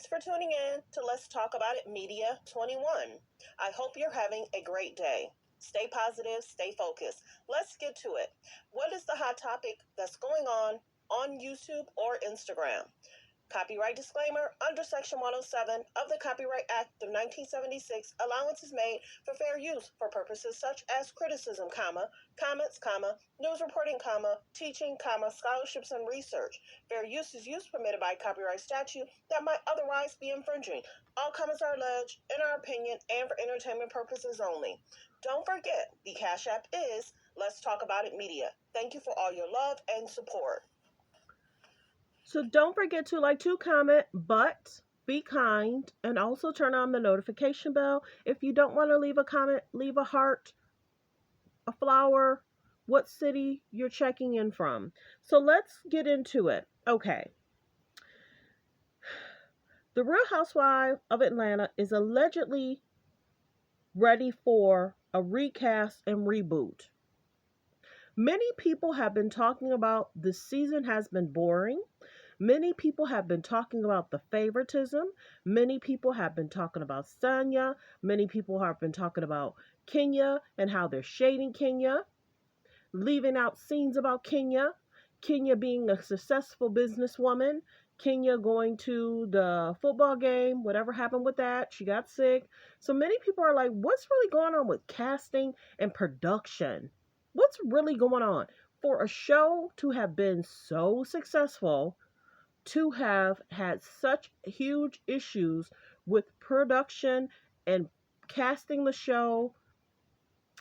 for tuning in to Let's Talk About It Media 21. I hope you're having a great day. Stay positive, stay focused. Let's get to it. What is the hot topic that's going on YouTube or Instagram? Copyright disclaimer: under Section 107 of the Copyright Act of 1976, allowance is made for fair use for purposes such as criticism, comments, news reporting, teaching, scholarships, and research. Fair use is use permitted by copyright statute that might otherwise be infringing. All comments are alleged, in our opinion, and for entertainment purposes only. Don't forget, the Cash App is Let's Talk About It Media. Thank you for all your love and support. So don't forget to comment, but be kind, and also turn on the notification bell. If you don't want to leave a comment, leave a heart, a flower, what city you're checking in from. So let's get into it. Okay. The Real Housewives of Atlanta is allegedly ready for a recast and reboot. Many people have been talking about this season has been boring. Many people have been talking about the favoritism. Many people have been talking about Sonya. Many people have been talking about Kenya and how they're shading Kenya, leaving out scenes about Kenya. Kenya being a successful businesswoman. Kenya going to the football game, whatever happened with that. She got sick. So many people are like, what's really going on with casting and production? What's really going on? For a show to have been so successful, to have had such huge issues with production and casting the show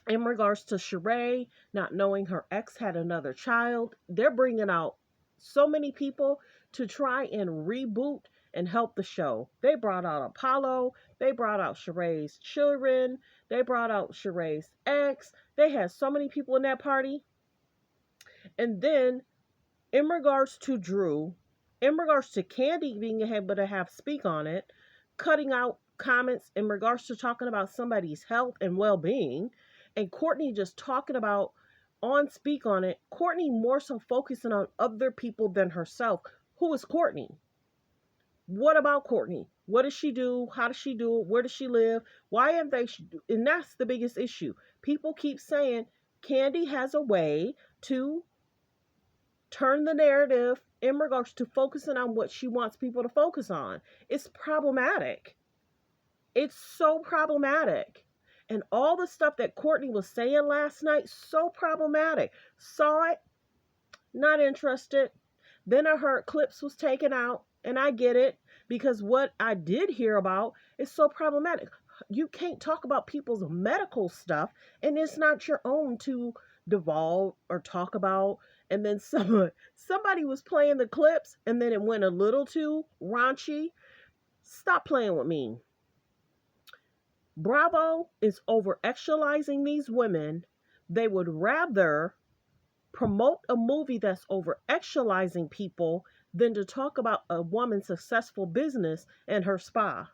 in regards to Sheree not knowing her ex had another child. They're bringing out so many people to try and reboot and help the show. They brought out Apollo. They brought out Sheree's children. They brought out Sheree's ex. They had so many people in that party. And then in regards to Drew, in regards to Kandi being able to have speak on it, cutting out comments in regards to talking about somebody's health and well-being, and Courtney just talking about on speak on it, Courtney more so focusing on other people than herself. Who is Courtney? What about Courtney? What does she do? How does she do it? Where does she live? Why have they? And that's the biggest issue. People keep saying Kandi has a way to turn the narrative in regards to focusing on what she wants people to focus on. It's problematic. It's so problematic. And all the stuff that Courtney was saying last night, so problematic. Saw it, not interested. Then I heard clips was taken out, and I get it, because what I did hear about is so problematic. You can't talk about people's medical stuff, and it's not your own to divulge or talk about. And then somebody was playing the clips, and then it went a little too raunchy. Stop playing with me. Bravo is over-actualizing these women. They would rather promote a movie that's over-actualizing people than to talk about a woman's successful business and her spa.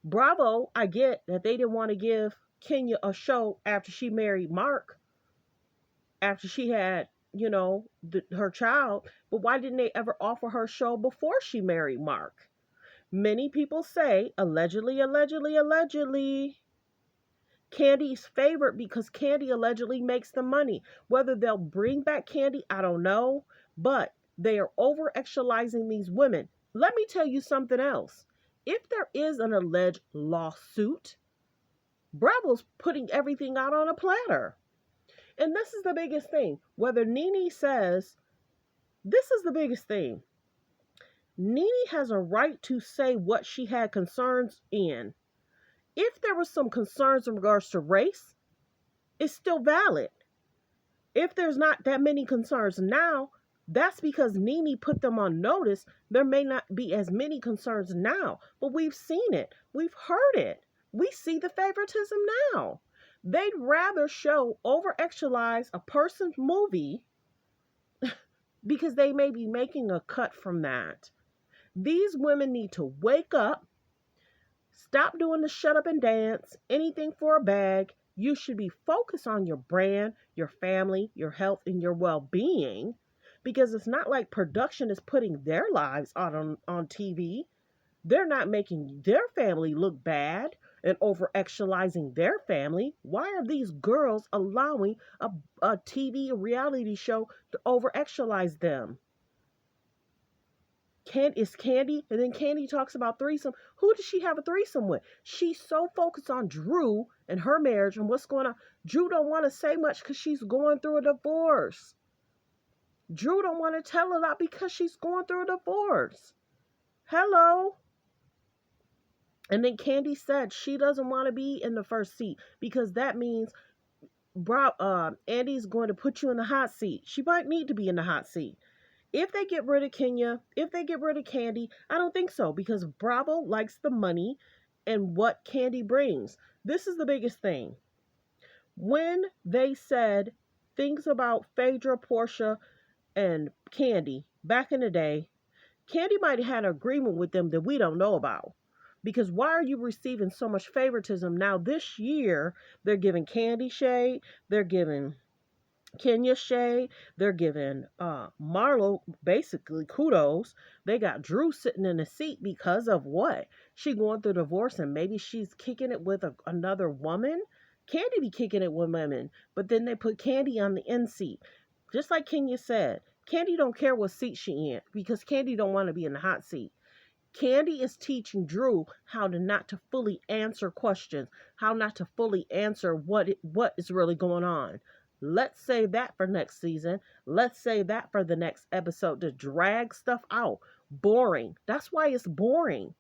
Bravo, I get that they didn't want to give Kenya a show after she married Mark, after she had her child, but why didn't they ever offer her a show before she married Mark? Many people say, allegedly, Kandi's favored because Kandi allegedly makes the money. Whether they'll bring back Kandi, I don't know, but they are over-actualizing these women. Let me tell you something else. If there is an alleged lawsuit, Bravo's putting everything out on a platter. And this is the biggest thing. Whether Nene says, this is the biggest thing. Nene has a right to say what she had concerns in. If there was some concerns in regards to race, it's still valid. If there's not that many concerns now, that's because Nene put them on notice. There may not be as many concerns now, but we've seen it. We've heard it. We see the favoritism now. They'd rather show over-actualize a person's movie because they may be making a cut from that. These women need to wake up, stop doing the shut up and dance, anything for a bag. You should be focused on your brand, your family, your health, and your well-being, because it's not like production is putting their lives on TV. They're not making their family look bad and over actualizing their family. Why are these girls allowing a TV reality show to over actualize them? Is Kandi, and then Kandi talks about threesome. Who does she have a threesome with? She's so focused on Drew and her marriage and what's going on. Drew don't want to say much because she's going through a divorce. Drew don't want to tell a lot because she's going through a divorce. Hello. And then Kandi said she doesn't want to be in the first seat because that means Andy's going to put you in the hot seat. She might need to be in the hot seat. If they get rid of Kenya, if they get rid of Kandi, I don't think so because Bravo likes the money and what Kandi brings. This is the biggest thing. When they said things about Phaedra, Portia, and Kandi back in the day, Kandi might have had an agreement with them that we don't know about. Because why are you receiving so much favoritism? Now this year, they're giving Kandi shade, they're giving Kenya shade, they're giving Marlo basically kudos. They got Drew sitting in the seat because of what? She going through divorce and maybe she's kicking it with another woman. Kandi be kicking it with women, but then they put Kandi on the end seat. Just like Kenya said, Kandi don't care what seat she in because Kandi don't want to be in the hot seat. Kandi is teaching Drew how to not to fully answer questions, how not to fully answer what is really going on. Let's save that for next season. Let's save that for the next episode to drag stuff out. Boring. That's why it's boring.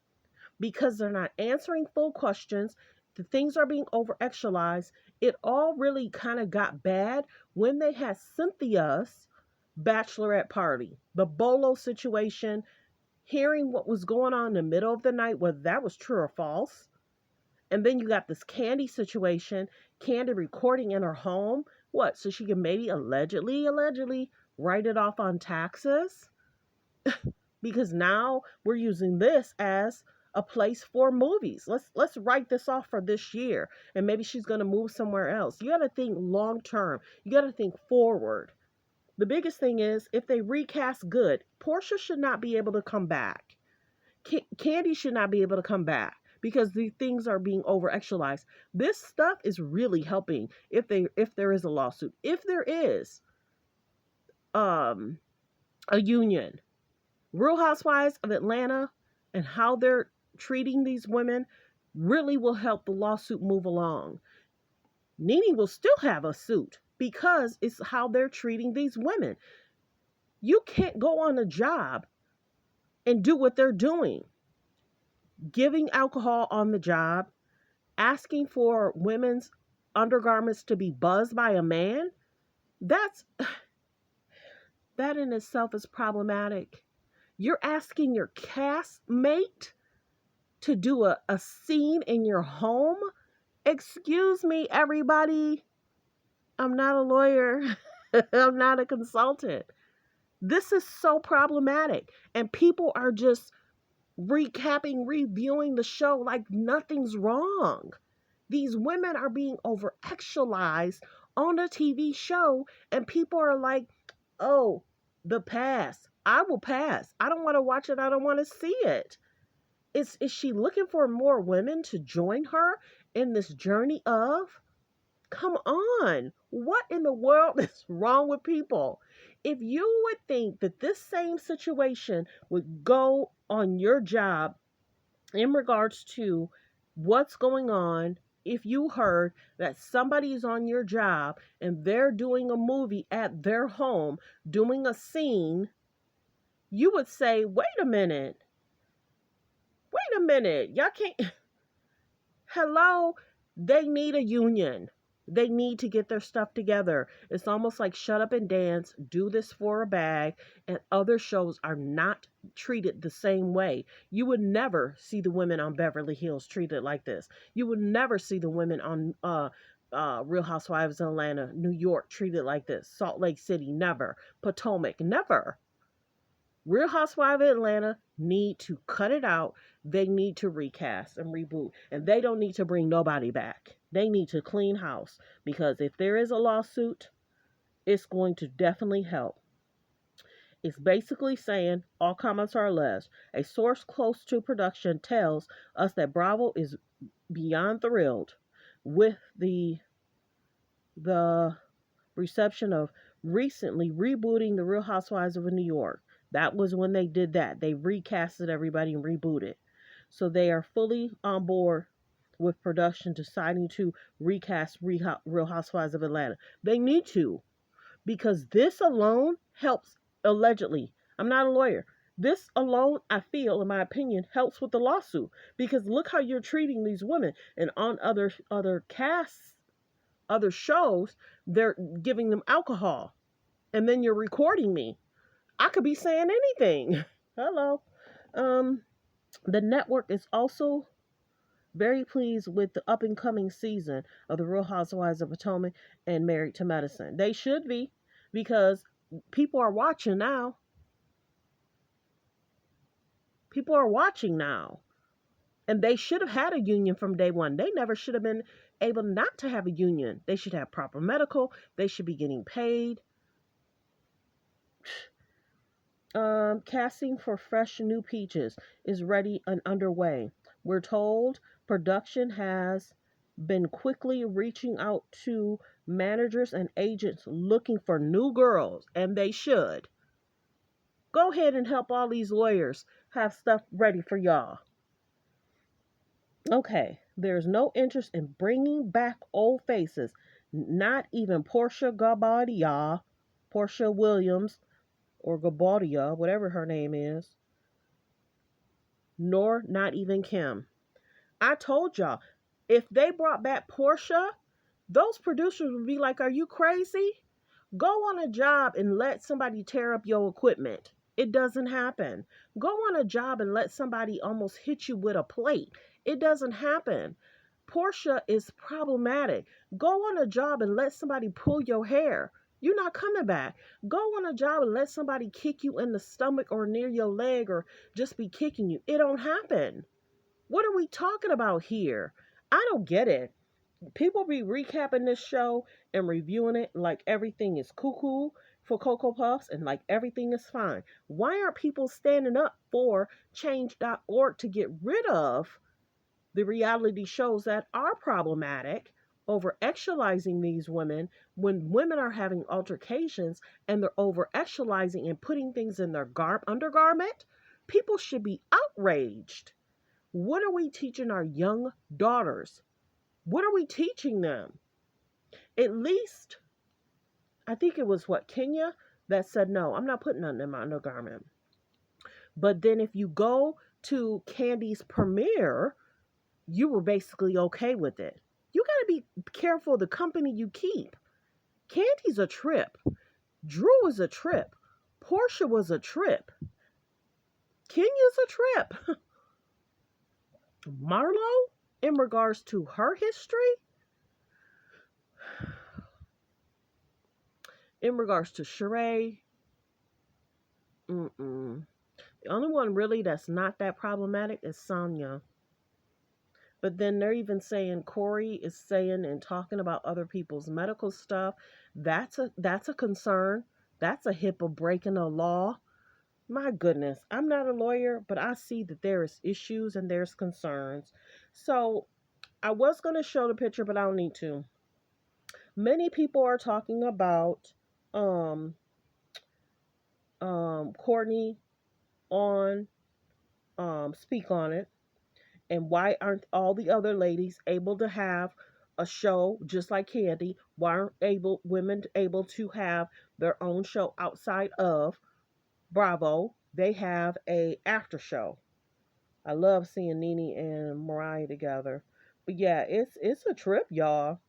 Because they're not answering full questions. The things are being over actualized. It all really kind of got bad when they had Cynthia's bachelorette party. The Bolo situation, hearing what was going on in the middle of the night, whether that was true or false. And then you got this Kandi situation, Kandi recording in her home. What? So she can maybe allegedly write it off on taxes? Because now we're using this as a place for movies. Let's write this off for this year. And maybe she's going to move somewhere else. You got to think long term. You got to think forward. The biggest thing is if they recast good, Portia should not be able to come back. Kandi should not be able to come back because the things are being over actualized. This stuff is really helping if there is a lawsuit. If there is a union, Real Housewives of Atlanta and how they're treating these women really will help the lawsuit move along. NeNe will still have a suit because it's how they're treating these women. You can't go on a job and do what they're doing. Giving alcohol on the job, asking for women's undergarments to be buzzed by a man, that in itself is problematic. You're asking your castmate to do a scene in your home? Excuse me, everybody. I'm not a lawyer. I'm not a consultant. This is so problematic. And people are just reviewing the show like nothing's wrong. These women are being over actualized on a TV show, and people are like, oh, the past. I will pass. I don't want to watch it. I don't want to see it. Is she looking for more women to join her in this journey of? Come on. What in the world is wrong with people? If you would think that this same situation would go on your job in regards to what's going on, if you heard that somebody is on your job and they're doing a movie at their home, doing a scene, you would say, wait a minute. Y'all can't. Hello? They need a union. They need to get their stuff together. It's almost like Shut Up and Dance, do this for a bag, and other shows are not treated the same way. You would never see the women on Beverly Hills treated like this. You would never see the women on Real Housewives of Atlanta, New York treated like this. Salt Lake City, never. Potomac, never. Real Housewives of Atlanta need to cut it out. They need to recast and reboot. And they don't need to bring nobody back. They need to clean house. Because if there is a lawsuit, it's going to definitely help. It's basically saying all comments are alleged. A source close to production tells us that Bravo is beyond thrilled with the reception of recently rebooting the Real Housewives of New York. That was when they did that. They recasted everybody and rebooted. So they are fully on board with production deciding to recast Real Housewives of Atlanta. They need to, because this alone helps, allegedly. I'm not a lawyer. This alone, I feel, in my opinion, helps with the lawsuit, because look how you're treating these women, and on other casts, other shows, they're giving them alcohol, and then you're recording me. I could be saying anything. Hello. Um, the network is also very pleased with the up and coming season of The Real Housewives of Potomac and Married to Medicine. They should be, because people are watching now. People are watching now. And they should have had a union from day one. They never should have been able not to have a union. They should have proper medical. They should be getting paid. Casting for Fresh New Peaches is ready and underway. We're told production has been quickly reaching out to managers and agents looking for new girls, and they should. Go ahead and help all these lawyers have stuff ready for y'all. Okay, there's no interest in bringing back old faces, not even Portia Gabadia, Portia Williams, or Gabadia, whatever her name is, nor not even Kim. I told y'all, if they brought back Portia, those producers would be like, are you crazy? Go on a job and let somebody tear up your equipment. It doesn't happen. Go on a job and let somebody almost hit you with a plate. It doesn't happen. Portia is problematic. Go on a job and let somebody pull your hair. You're not coming back. Go on a job and let somebody kick you in the stomach or near your leg, or just be kicking you. It don't happen. What are we talking about here? I don't get it. People be recapping this show and reviewing it like everything is cuckoo for Cocoa Puffs and like everything is fine. Why aren't people standing up for change.org to get rid of the reality shows that are problematic, over actualizing these women when women are having altercations and they're over actualizing and putting things in their undergarment? People should be outraged. What are we teaching our young daughters? What are we teaching them? At least, I think it was Kenya that said, no, I'm not putting nothing in my undergarment. But then if you go to Kandi's premiere, you were basically okay with it. You got to be careful of the company you keep. Kandi's a trip. Drew is a trip. Portia was a trip. Kenya's a trip. Marlo, in regards to her history, in regards to Sheree, the only one really that's not that problematic is Sonya. But then they're even saying Corey is saying and talking about other people's medical stuff. That's a concern. That's a HIPAA breaking a law. My goodness, I'm not a lawyer, but I see that there is issues and there's concerns. So I was going to show the picture, but I don't need to. Many people are talking about Courtney on Speak on It, and why aren't all the other ladies able to have a show just like Kandi? Why aren't women able to have their own show outside of Bravo? They have a after show. I love seeing Nene and Mariah together. But yeah, it's a trip, y'all.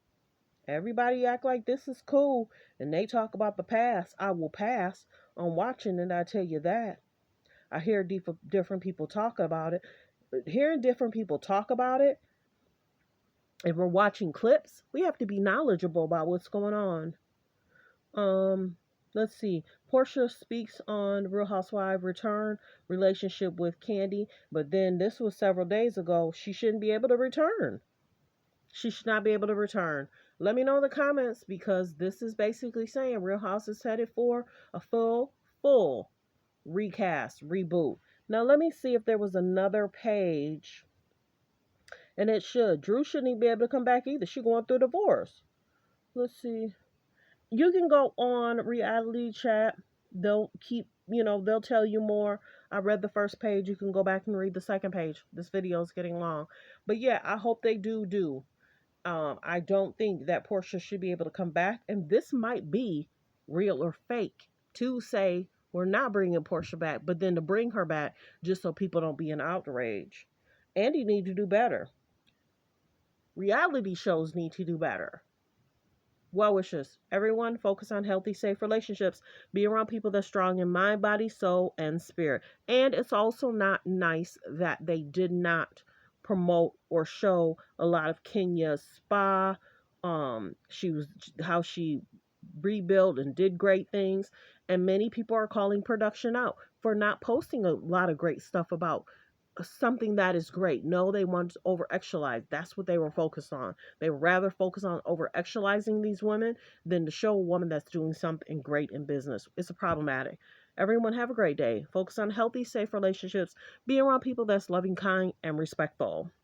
Everybody act like this is cool, and they talk about the past. I will pass on watching it, I tell you that. I hear different people talk about it. But hearing different people talk about it, if we're watching clips, we have to be knowledgeable about what's going on. Let's see. Portia speaks on Real Housewives return relationship with Kandi, but then this was several days ago. She shouldn't be able to return. She should not be able to return. Let me know in the comments, because this is basically saying Real House is headed for a full Recast, Reboot. Now let me see if there was another page, and it should. Drew shouldn't even be able to come back either. She going through divorce. Let's see. You can go on Reality Chat. They'll keep, they'll tell you more. I read the first page. You can go back and read the second page. This video is getting long. But yeah, I hope they do. I don't think that Portia should be able to come back. And this might be real or fake to say we're not bringing Portia back, but then to bring her back just so people don't be in outrage. Andy need to do better. Reality shows need to do better. Well wishes. Everyone, focus on healthy, safe relationships. Be around people that's strong in mind, body, soul, and spirit. And it's also not nice that they did not promote or show a lot of Kenya's spa. She was how she rebuilt and did great things. And many people are calling production out for not posting a lot of great stuff about something that is great. No, they want to over actualize. That's what they were focused on. They were rather focused on over actualizing these women than to show a woman that's doing something great in business. It's a problematic. Everyone have a great day. Focus on healthy, safe relationships. Be around people that's loving, kind, and respectful.